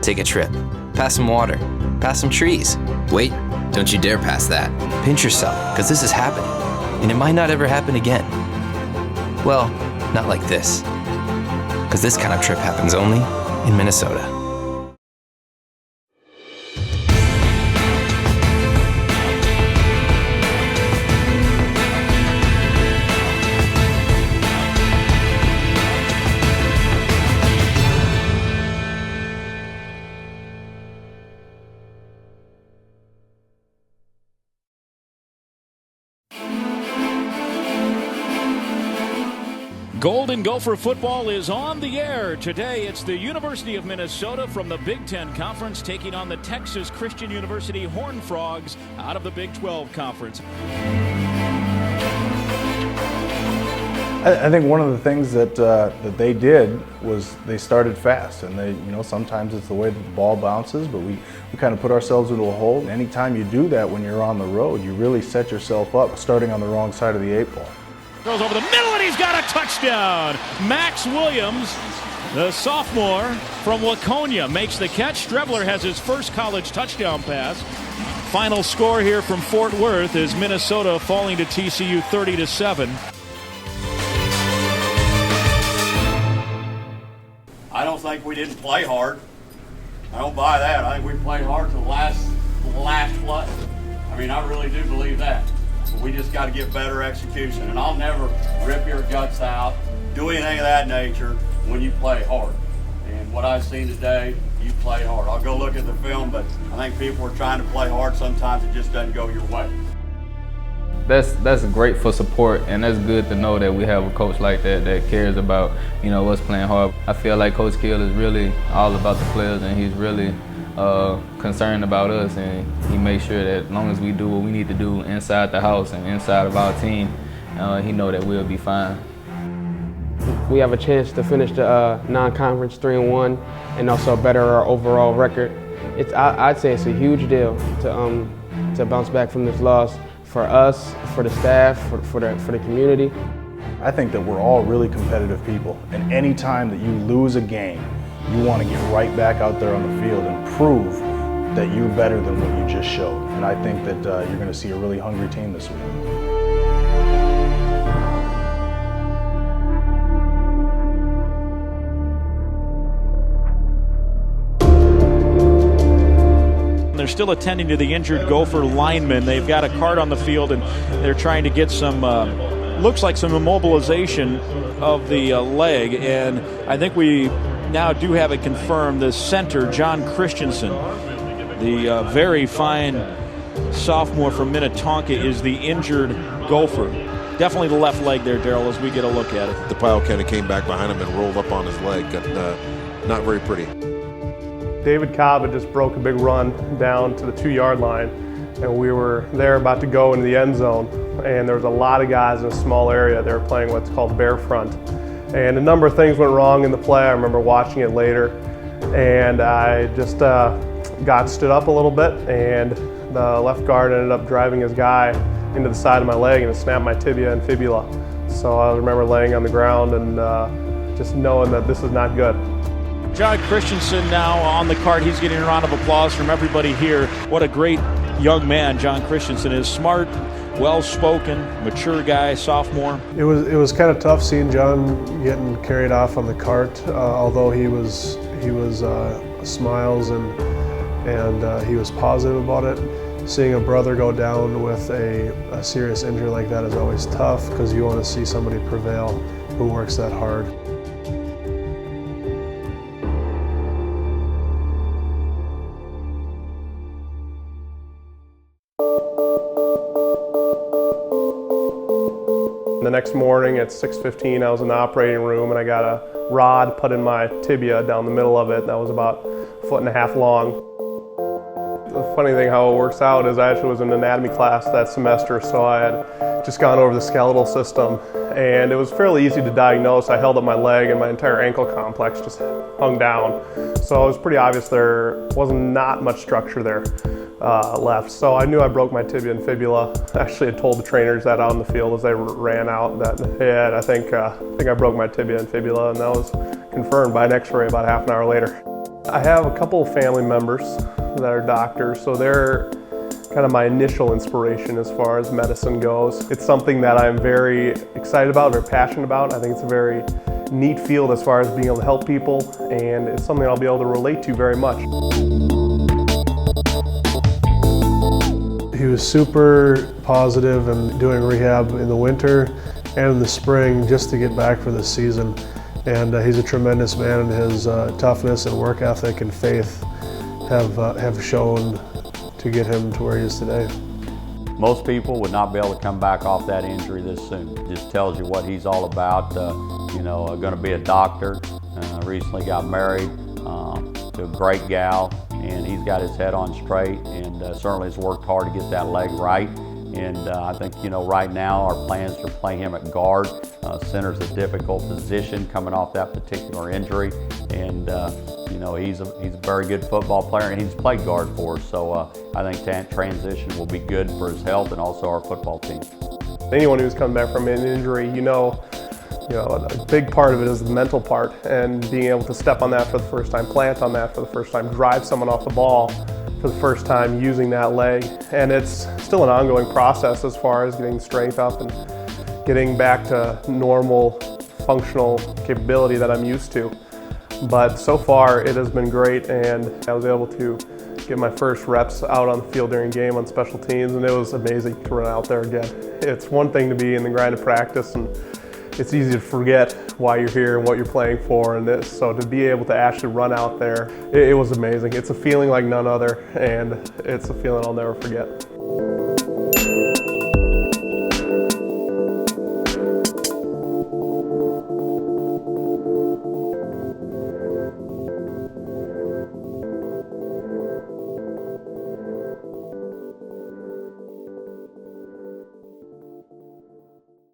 Take a trip. Pass some water. Pass some trees. Wait, don't you dare pass that. Pinch yourself, because this is happening. And it might not ever happen again. Well, not like this. Because this kind of trip happens only in Minnesota. Golden Gopher football is on the air. Today it's the University of Minnesota from the Big Ten Conference taking on the Texas Christian University Horned Frogs out of the Big 12 Conference. I think one of the things that they did was they started fast, and sometimes it's the way that the ball bounces, but we kind of put ourselves into a hole. Anytime you do that when you're on the road, you really set yourself up starting on the wrong side of the 8 ball. Goes over the middle and he's got a touchdown. Max Williams, the sophomore from Laconia, makes the catch. Strebler has his first college touchdown pass. Final score here from Fort Worth is Minnesota falling to TCU 30-7. I don't think we didn't play hard. I don't buy that. I think we played hard to the last play. I mean, I really do believe that. We just got to get better execution. And I'll never rip your guts out, do anything of that nature when you play hard. And what I've seen today, you play hard. I'll go look at the film, but I think people are trying to play hard. Sometimes it just doesn't go your way. That's great for support, and that's good to know that we have a coach like that cares about, us playing hard. I feel like Coach Kill is really all about the players, and he's really concerned about us, and he makes sure that as long as we do what we need to do inside the house and inside of our team, he know that we'll be fine. We have a chance to finish the non-conference 3-1 and also better our overall record. I'd say it's a huge deal to bounce back from this loss for us, for the staff, for the community. I think that we're all really competitive people, and any time that you lose a game, you want to get right back out there on the field and prove that you're better than what you just showed. And I think that you're going to see a really hungry team this week. They're still attending to the injured Gopher lineman. They've got a cart on the field, and they're trying to get some, looks like some immobilization of the leg. And I think we now do have it confirmed. The center, John Christensen, the very fine sophomore from Minnetonka, is the injured Gopher. Definitely the left leg there, Darrell, as we get a look at it. The pile kind of came back behind him and rolled up on his leg. Not very pretty. David Cobb had just broke a big run down to the 2-yard line, and we were there about to go into the end zone, and there was a lot of guys in a small area. They were playing what's called bear front. And a number of things went wrong in the play. I remember watching it later, and I just got stood up a little bit, and the left guard ended up driving his guy into the side of my leg, and it snapped my tibia and fibula. So I remember laying on the ground and just knowing that this is not good. John Christensen now on the cart. He's getting a round of applause from everybody here. What a great young man John Christensen is. Smart, well-spoken, mature guy, sophomore. It was kind of tough seeing John getting carried off on the cart, although he was smiles and he was positive about it. Seeing a brother go down with a serious injury like that is always tough, because you want to see somebody prevail who works that hard. The next morning at 6:15, I was in the operating room and I got a rod put in my tibia down the middle of it that was about 1.5 feet long. The funny thing how it works out is I actually was in an anatomy class that semester, so I had just gone over the skeletal system, and it was fairly easy to diagnose. I held up my leg and my entire ankle complex just hung down. So it was pretty obvious there wasn't not much structure there left. So I knew I broke my tibia and fibula. I actually had told the trainers that out in the field as they ran out that, hey, I think I broke my tibia and fibula, and that was confirmed by an x-ray about half an hour later. I have a couple of family members that are doctors, so they're kind of my initial inspiration as far as medicine goes. It's something that I'm very excited about, very passionate about. I think it's a very neat field as far as being able to help people, and it's something I'll be able to relate to very much. He was super positive and doing rehab in the winter and in the spring just to get back for the season. And he's a tremendous man, and his toughness and work ethic and faith have shown to get him to where he is today. Most people would not be able to come back off that injury this soon. It just tells you what he's all about. Going to be a doctor. Recently got married to a great gal, and he's got his head on straight, and certainly has worked hard to get that leg right. And I think, right now our plans to play him at guard. Center's a difficult position coming off that particular injury. And, he's a very good football player, and he's played guard for us. So I think that transition will be good for his health and also our football team. Anyone who's come back from an injury, a big part of it is the mental part, and being able to step on that for the first time, plant on that for the first time, drive someone off the ball for the first time using that leg. And it's still an ongoing process as far as getting strength up and getting back to normal functional capability that I'm used to. But so far it has been great, and I was able to get my first reps out on the field during game on special teams, and it was amazing to run out there again. It's one thing to be in the grind of practice, and it's easy to forget why you're here and what you're playing for, and so to be able to actually run out there, it was amazing. It's a feeling like none other, and it's a feeling I'll never forget.